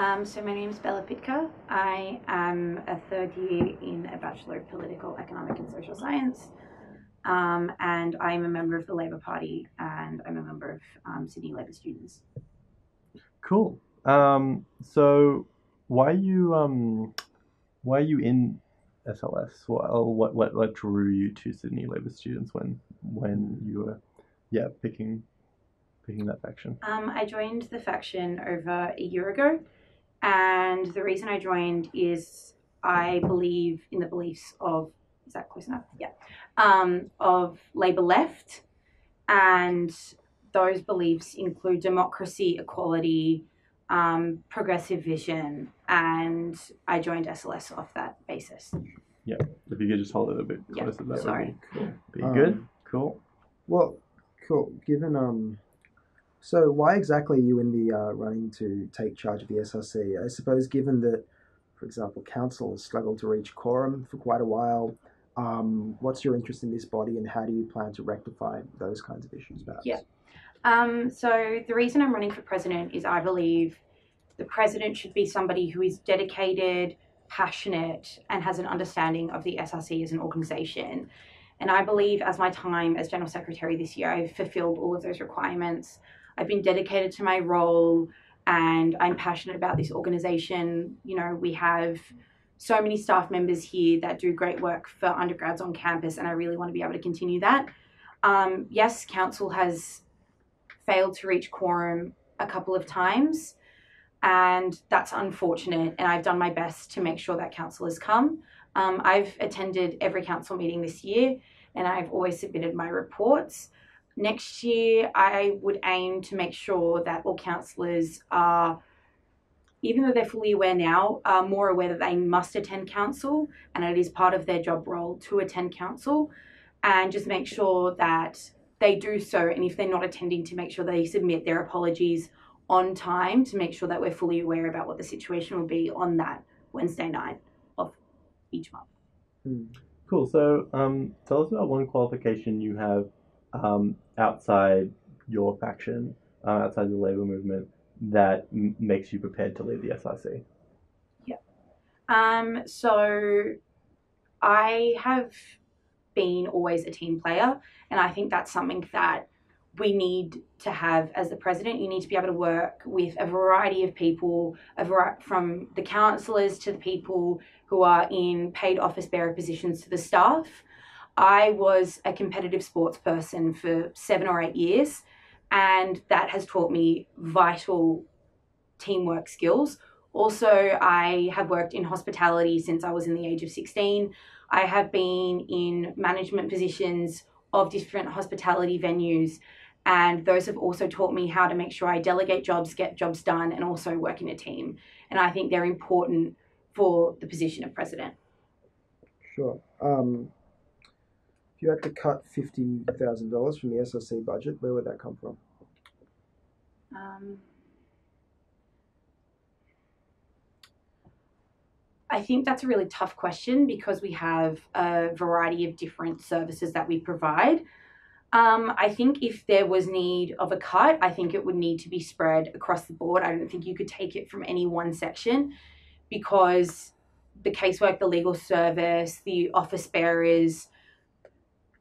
So my name is Pytka. I am a third year in a Bachelor of Political, Economic and Social Science. And I'm a member of the Labor Party and I'm a member of Sydney Labor Students. Cool. So why are you in SLS? What drew you to Sydney Labor Students when you were picking that faction? I joined the faction over a year ago, and the reason I joined is I believe in the beliefs of, is that close enough? Yeah. Of Labor left, and those beliefs include democracy, equality, progressive vision, and I joined SLS off that basis. Yeah, if you could just hold it a bit Yeah, closer, that sorry. would be good. Cool. Well, cool. So why exactly are you in the running to take charge of the SRC? I suppose given that, for example, council has struggled to reach quorum for quite a while, what's your interest in this body and how do you plan to rectify those kinds of issues, perhaps? Yeah. So the reason I'm running for president is I believe the president should be somebody who is dedicated, passionate, and has an understanding of the SRC as an organisation. And I believe as my time as General Secretary this year, I've fulfilled all of those requirements. I've been dedicated to my role and I'm passionate about this organisation. You know, we have so many staff members here that do great work for undergrads on campus, and I really want to be able to continue that. Yes, council has failed to reach quorum a couple of times, and that's unfortunate, and I've done my best to make sure that council has come. I've attended every council meeting this year, and I've always submitted my reports. Next year, I would aim to make sure that all councillors are, even though they're fully aware now, are more aware that they must attend council, and it is part of their job role to attend council, and just make sure that they do so, and if they're not attending, to make sure they submit their apologies on time to make sure that we're fully aware about what the situation will be on that Wednesday night of each month. Cool. So tell us about one qualification you have outside your faction, outside the Labour movement, that makes you prepared to lead the SRC. Yeah. So I have been always a team player, and I think that's something that we need to have as the president. You need to be able to work with a variety of people, from the councillors to the people who are in paid office bearer positions to the staff. I was a competitive sports person for 7 or 8 years, and that has taught me vital teamwork skills. Also, I have worked in hospitality since I was in the age of 16. I have been in management positions of different hospitality venues, and those have also taught me how to make sure I delegate jobs, get jobs done, and also work in a team. And I think they're important for the position of president. Sure. If you had to cut $50,000 from the SRC budget, where would that come from? I think that's a really tough question because we have a variety of different services that we provide. I think if there was need of a cut, I think it would need to be spread across the board. I don't think you could take it from any one section, because the casework, the legal service, the office bearers,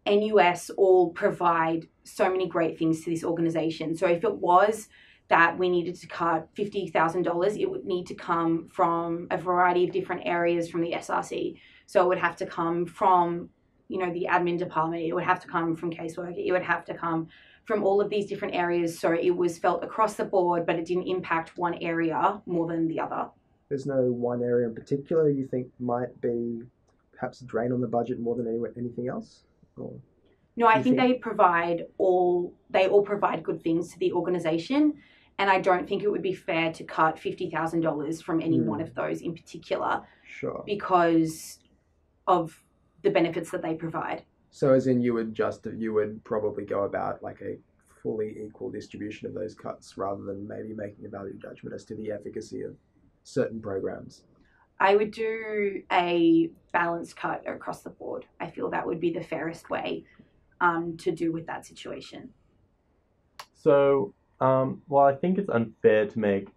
NUS all provide so many great things to this organisation. So if it was that we needed to cut $50,000, it would need to come from a variety of different areas from the SRC. So it would have to come from, the admin department, it would have to come from casework, it would have to come from all of these different areas. So it was felt across the board, but it didn't impact one area more than the other. There's no one area in particular you think might be perhaps a drain on the budget more than anything else? Or no, I think they all provide good things to the organisation. And I don't think it would be fair to cut $50,000 from any one of those in particular. Sure. Because of the benefits that they provide. So as in you would probably go about like a fully equal distribution of those cuts rather than maybe making a value judgment as to the efficacy of certain programs? I would do a balanced cut across the board. I feel that would be the fairest way to do with that situation. So, well, I think it's unfair to make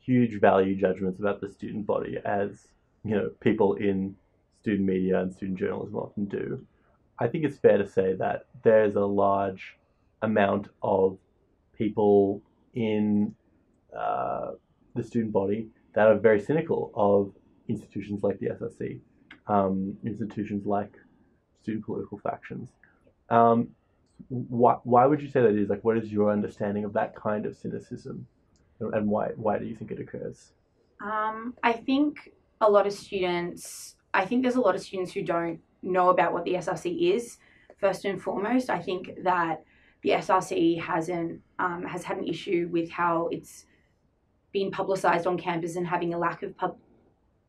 huge value judgments about the student body, as people in student media and student journalism often do, I think it's fair to say that there's a large amount of people in the student body that are very cynical of institutions like the SRC, institutions like student political factions. Why would you say that is? Like, what is your understanding of that kind of cynicism, and why do you think it occurs? I think a lot of students. I think there's a lot of students who don't know about what the SRC is. First and foremost, I think that the SRC has had an issue with how it's been publicised on campus and having a lack of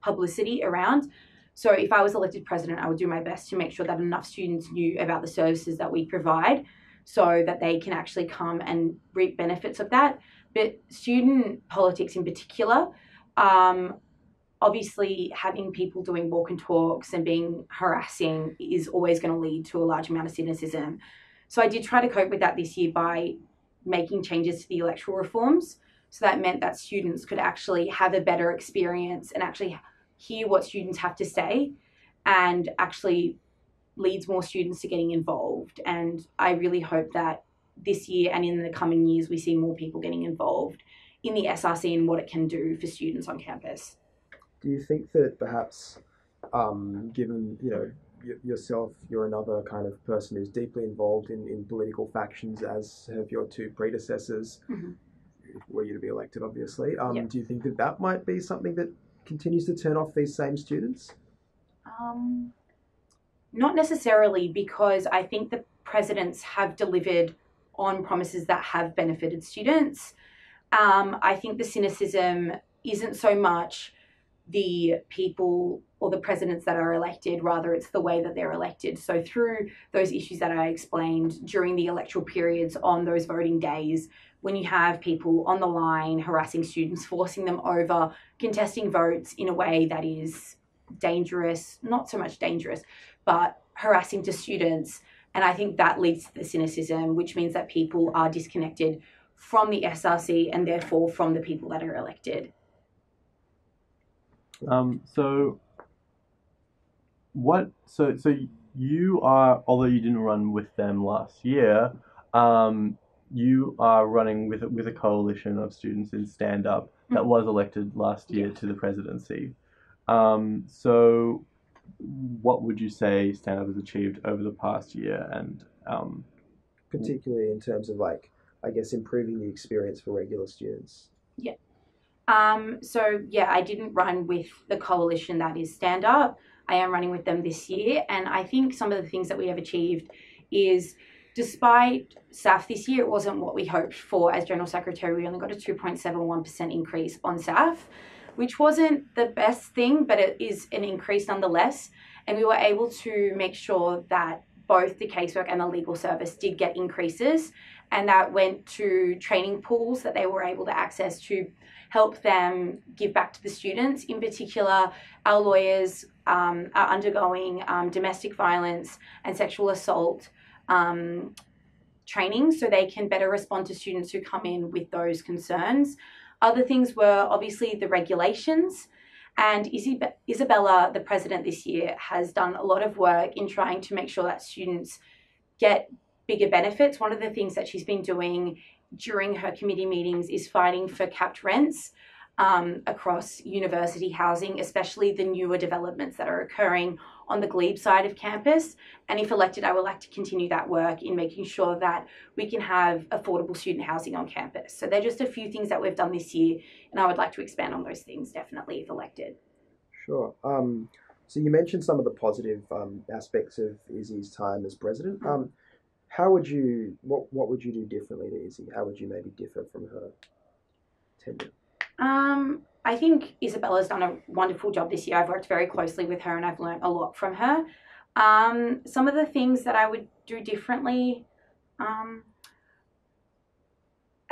publicity around. So if I was elected president, I would do my best to make sure that enough students knew about the services that we provide so that they can actually come and reap benefits of that. But student politics in particular, obviously having people doing walk and talks and being harassing is always going to lead to a large amount of cynicism. So I did try to cope with that this year by making changes to the electoral reforms. So that meant that students could actually have a better experience and actually hear what students have to say, and actually leads more students to getting involved. And I really hope that this year and in the coming years, we see more people getting involved in the SRC and what it can do for students on campus. Do you think that perhaps, given, yourself, you're another kind of person who's deeply involved in political factions, as have your two predecessors, were you to be elected, obviously. Yep. Do you think that that might be something that continues to turn off these same students? Not necessarily, because I think the presidents have delivered on promises that have benefited students. I think the cynicism isn't so much the people or the presidents that are elected, rather it's the way that they're elected. So through those issues that I explained during the electoral periods on those voting days, when you have people on the line harassing students, forcing them over, contesting votes in a way that is dangerous, not so much dangerous, but harassing to students. And I think that leads to the cynicism, which means that people are disconnected from the SRC and therefore from the people that are elected. So you are, although you didn't run with them last year, you are running with a coalition of students in Stand Up that was elected last year to the presidency. So what would you say Stand Up has achieved over the past year, and particularly in terms of, like, I guess, improving the experience for regular students? Yeah. I didn't run with the coalition that is Stand Up. I am running with them this year, and I think some of the things that we have achieved is, despite SAF this year, it wasn't what we hoped for as General Secretary. We only got a 2.71% increase on SAF, which wasn't the best thing, but it is an increase nonetheless. And we were able to make sure that both the casework and the legal service did get increases, and that went to training pools that they were able to access to help them give back to the students. In particular, our lawyers are undergoing domestic violence and sexual assault training so they can better respond to students who come in with those concerns. Other things were obviously the regulations, and Isabella, the president this year, has done a lot of work in trying to make sure that students get bigger benefits. One of the things that she's been doing during her committee meetings is fighting for capped rents across university housing, especially the newer developments that are occurring on the glebe side of campus. And if elected, I would like to continue that work in making sure that we can have affordable student housing on campus. So they're just a few things that we've done this year, and I would like to expand on those things definitely if elected. Sure. So you mentioned some of the positive aspects of Izzy's time as president. How would you, what would you do differently to Izzy? How would you maybe differ from her tenure? I think Isabella's done a wonderful job this year. I've worked very closely with her and I've learned a lot from her. Some of the things that I would do differently, I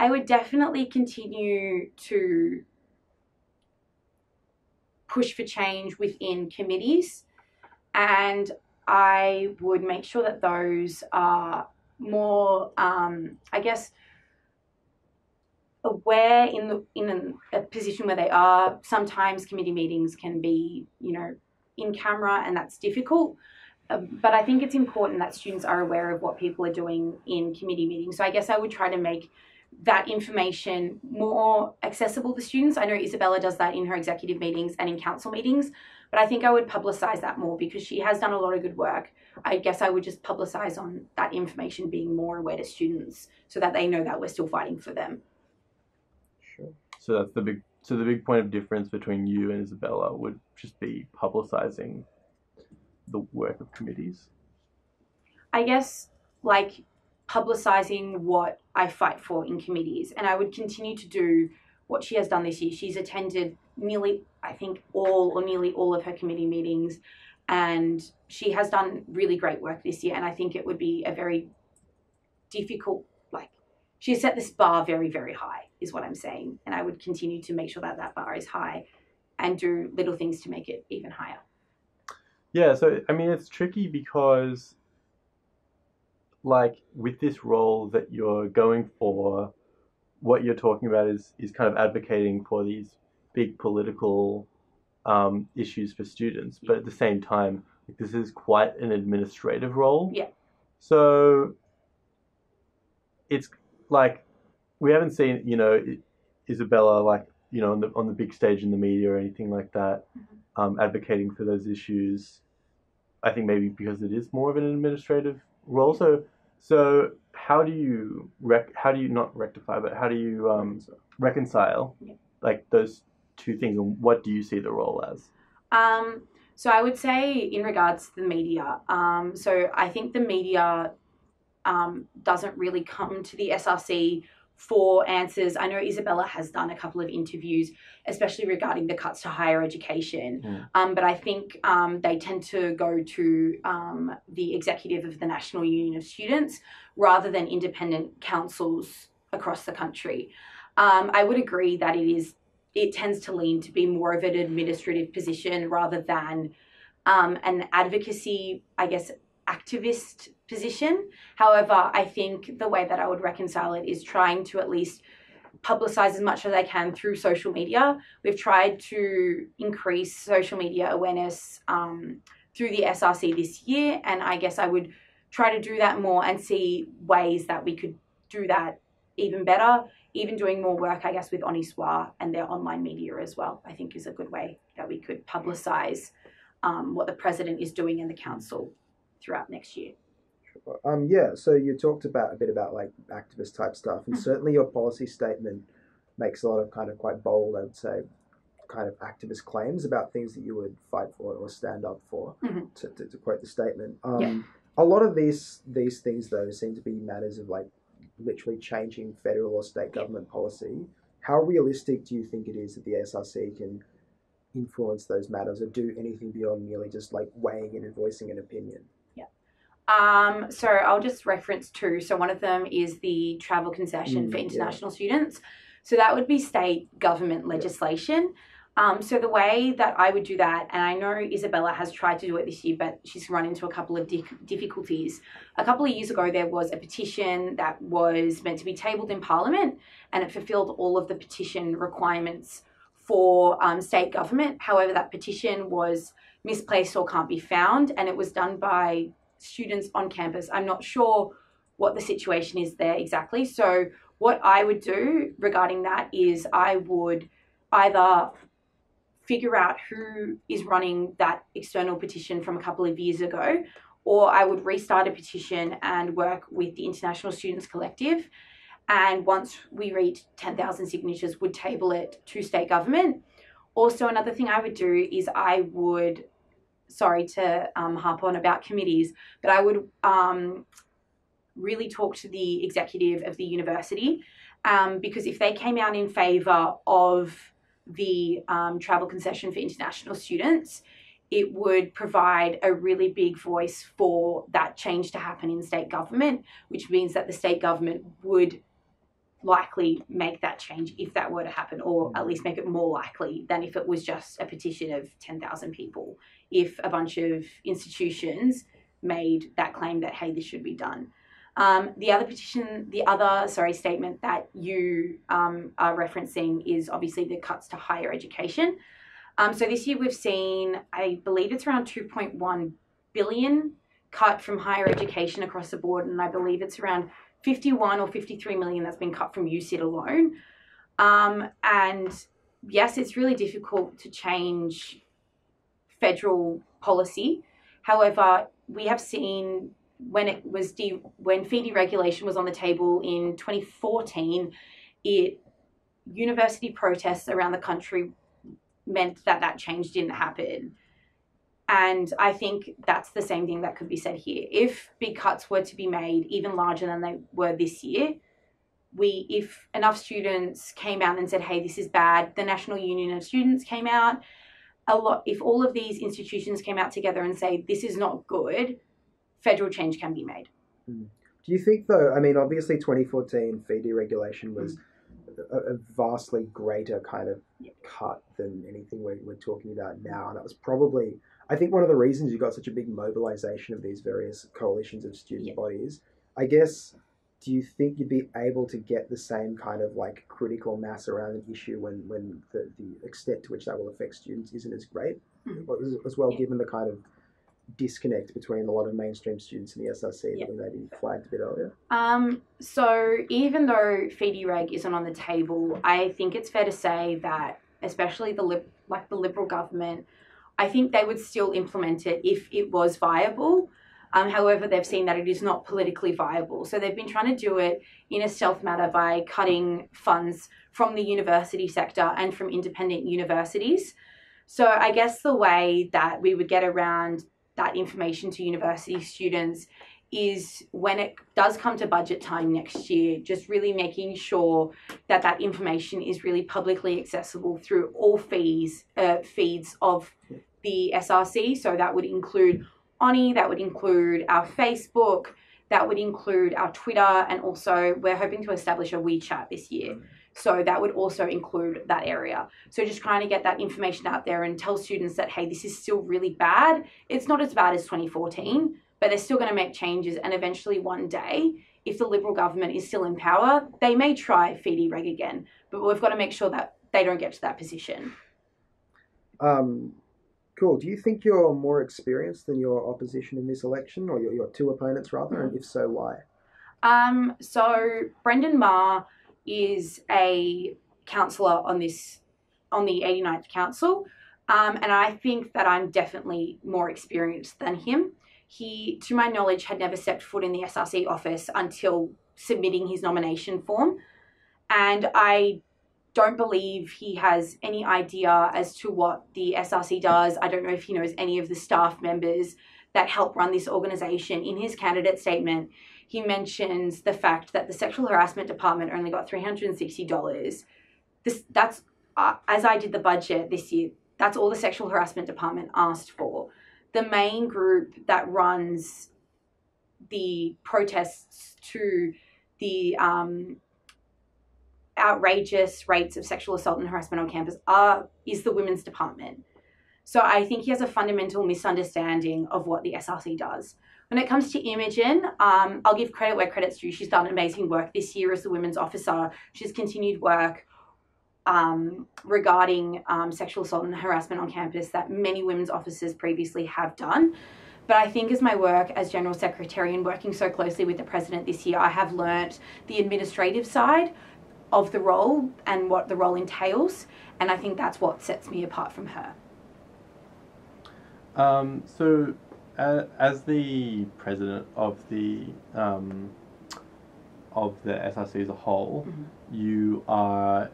would definitely continue to push for change within committees, and I would make sure that those are more, aware in a position where they are. Sometimes committee meetings can be, in camera, and that's difficult. But I think it's important that students are aware of what people are doing in committee meetings. So I guess I would try to make that information more accessible to students. I know Isabella does that in her executive meetings and in council meetings, but I think I would publicise that more because she has done a lot of good work. I guess I would just publicise on that information being more aware to students so that they know that we're still fighting for them. Sure. So that's the big point of difference between you and Isabella would just be publicising the work of committees. I guess publicising what I fight for in committees, and I would continue to do what she has done this year. She's attended nearly all of her committee meetings, and she has done really great work this year. And I think it would be a very difficult, she set this bar very, very high, is what I'm saying. And I would continue to make sure that that bar is high and do little things to make it even higher. Yeah, so, I mean, it's tricky because, with this role that you're going for, what you're talking about is kind of advocating for these big political issues for students. But at the same time, this is quite an administrative role. Yeah. So it's we haven't seen, Isabella, on the big stage in the media or anything like that, advocating for those issues. I think maybe because it is more of an administrative role. So how do you not rectify, but how do you reconcile those two things, and what do you see the role as? So I would say in regards to the media, so I think the media doesn't really come to the SRC for answers. I know Isabella has done a couple of interviews, especially regarding the cuts to higher education. But I think they tend to go to the executive of the National Union of Students rather than independent councils across the country. I would agree that it tends to lean to be more of an administrative position rather than an advocacy, activist position. However, I think the way that I would reconcile it is trying to at least publicize as much as I can through social media. We've tried to increase social media awareness through the SRC this year, and I guess I would try to do that more and see ways that we could do that even better. Even doing more work, I guess, with Oniswa and their online media as well, I think is a good way that we could publicise what the president is doing in the council throughout next year. So you talked a bit about activist type stuff, and certainly your policy statement makes a lot of kind of quite bold, I would say, kind of activist claims about things that you would fight for or stand up for, to quote the statement. A lot of these things, though, seem to be matters of literally changing federal or state government policy. How realistic do you think it is that the SRC can influence those matters or do anything beyond merely just weighing in and voicing an opinion? So I'll just reference two. So one of them is the travel concession for international students. So that would be state government legislation. So the way that I would do that, and I know Isabella has tried to do it this year, but she's run into a couple of difficulties. A couple of years ago, there was a petition that was meant to be tabled in Parliament, and it fulfilled all of the petition requirements for state government. However, that petition was misplaced or can't be found, and it was done by students on campus. I'm not sure what the situation is there exactly. So what I would do regarding that is I would either figure out who is running that external petition from a couple of years ago, or I would restart a petition and work with the International Students Collective. And once we reach 10,000 signatures, would table it to state government. Also, another thing I would do is I would, sorry to harp on about committees, but I would really talk to the executive of the university because if they came out in favour of the travel concession for international students, it would provide a really big voice for that change to happen in state government, which means that the state government would likely make that change if that were to happen, or at least make it more likely than if it was just a petition of 10,000 people. If a bunch of institutions made that claim that, hey, this should be done. The other statement that you are referencing is obviously the cuts to higher education. So this year we've seen, I believe it's around 2.1 billion cut from higher education across the board, and I believe it's around 51 or 53 million that's been cut from UCIT alone. And yes, it's really difficult to change federal policy. However, we have seen when fee deregulation was on the table in 2014, university protests around the country meant that change didn't happen. And I think that's the same thing that could be said here. If big cuts were to be made, even larger than they were this year, if enough students came out and said, hey, this is bad, the National Union of Students came out, if all of these institutions came out together and say, this is not good, federal change can be made. Do you think, though, I mean, obviously 2014 fee deregulation was a vastly greater kind of cut than anything we're talking about now. And that was probably, I think, one of the reasons you got such a big mobilization of these various coalitions of student bodies. I guess, do you think you'd be able to get the same kind of like critical mass around an issue when the extent to which that will affect students isn't as great? As well, given the kind of disconnect between a lot of mainstream students and the SRC that we maybe flagged a bit earlier? So even though fee dereg isn't on the table, I think it's fair to say that especially the Liberal government, I think they would still implement it if it was viable. However, they've seen that it is not politically viable. So they've been trying to do it in a stealth manner by cutting funds from the university sector and from independent universities. So I guess the way that we would get around that information to university students is when it does come to budget time next year, just really making sure that that information is really publicly accessible through all feeds of the SRC. So that would include ONI, that would include our Facebook, that would include our Twitter, and also we're hoping to establish a WeChat this year. So that would also include that area. So just trying to get that information out there and tell students that, hey, this is still really bad. It's not as bad as 2014, but they're still going to make changes. And eventually one day, if the Liberal government is still in power, they may try fee dereg again. But we've got to make sure that they don't get to that position. Cool. Do you think you're more experienced than your opposition in this election, or your two opponents rather? And if so, why? So Brendan Maher is a councillor on the 89th Council, and I think that I'm definitely more experienced than him. He, to my knowledge, had never stepped foot in the SRC office until submitting his nomination form, and I don't believe he has any idea as to what the SRC does. I don't know if he knows any of the staff members that help run this organisation. In his candidate statement, he mentions the fact that the sexual harassment department only got $360. That's as I did the budget this year, that's all the sexual harassment department asked for. The main group that runs the protests to the outrageous rates of sexual assault and harassment on campus is the women's department. So I think he has a fundamental misunderstanding of what the SRC does. When it comes to Imogen, I'll give credit where credit's due. She's done amazing work this year as the women's officer. She's continued work regarding sexual assault and harassment on campus that many women's officers previously have done. But I think as my work as General Secretary and working so closely with the President this year, I have learnt the administrative side of the role and what the role entails. And I think that's what sets me apart from her. So as the president of the SRC as a whole, you are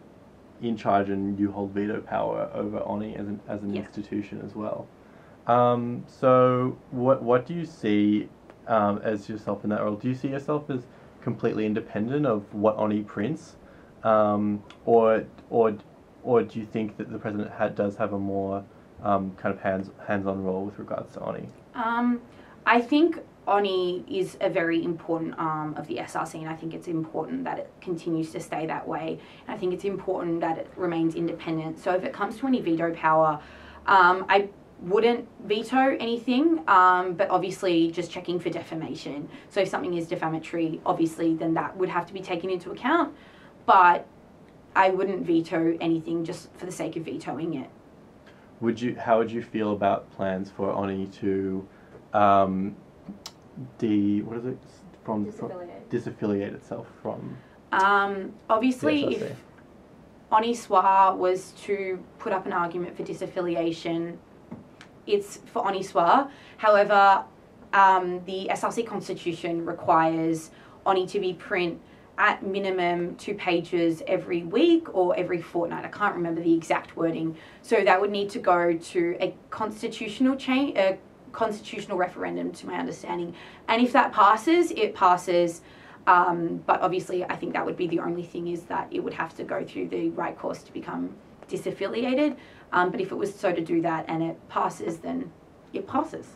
in charge and you hold veto power over ONI as an institution as well. So what do you see as yourself in that role? Do you see yourself as completely independent of what ONI prints, or do you think that the president does have a more kind of hands-on role with regards to ONI? I think ONI is a very important arm of the SRC, and I think it's important that it continues to stay that way. And I think it's important that it remains independent. So if it comes to any veto power, I wouldn't veto anything, but obviously just checking for defamation. So if something is defamatory, obviously then that would have to be taken into account, but I wouldn't veto anything just for the sake of vetoing it. How would you feel about plans for ONI to disaffiliate itself from obviously the SRC? If ONI SWA was to put up an argument for disaffiliation, it's for ONI SWA. However, the SRC Constitution requires ONI to be print at minimum 2 pages every week or every fortnight. I can't remember the exact wording. So that would need to go to a constitutional referendum, to my understanding. And if that passes, it passes. But obviously, I think that would be the only thing, is that it would have to go through the right course to become disaffiliated. But if it was so to do that and it passes, then it passes.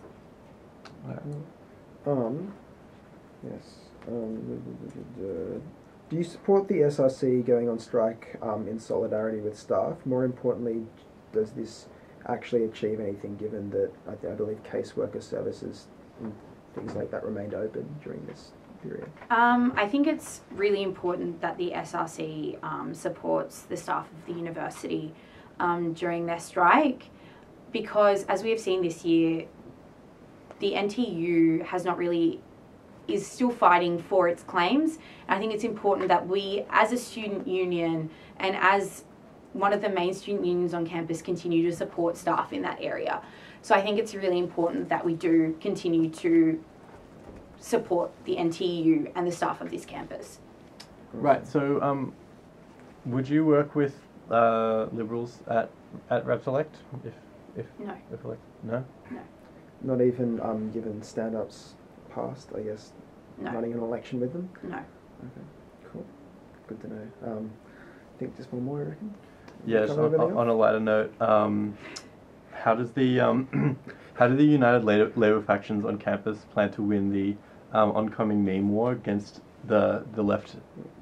Yes. Do you support the SRC going on strike in solidarity with staff? More importantly, does this actually achieve anything, given that I believe caseworker services and things like that remained open during this period? I think it's really important that the SRC supports the staff of the university during their strike, because as we have seen this year, the NTU is still fighting for its claims. And I think it's important that we, as a student union and as one of the main student unions on campus, continue to support staff in that area. So I think it's really important that we do continue to support the NTU and the staff of this campus. Right, so would you work with Liberals at Repselect if No. elect? No? No. Not even given stand-ups passed, I guess, No. running an election with them? No. Okay, cool. Good to know. I think just one more, I reckon. Yes, on a lighter note, how does the how do the United Labour factions on campus plan to win the oncoming meme war against the left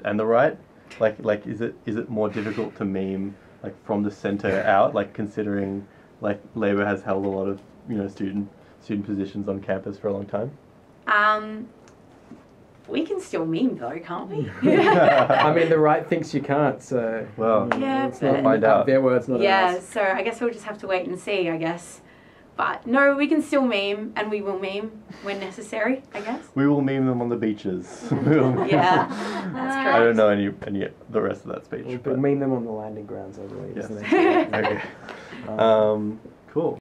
and the right? Like is it more difficult to meme like from the centre out, like considering like Labour has held a lot of student positions on campus for a long time? We can still meme though, can't we? I mean, the right thinks you can't, so... Well, Yeah, it's but- not find out. their words, not Yeah, ours. so I guess we'll just have to wait and see, I guess. But no, we can still meme, and we will meme when necessary, I guess. We will meme them on the beaches. Yeah, that's correct. I don't know any the rest of that speech. We'll but mean them on the landing grounds, I believe. Yes. Isn't it? Okay. Cool.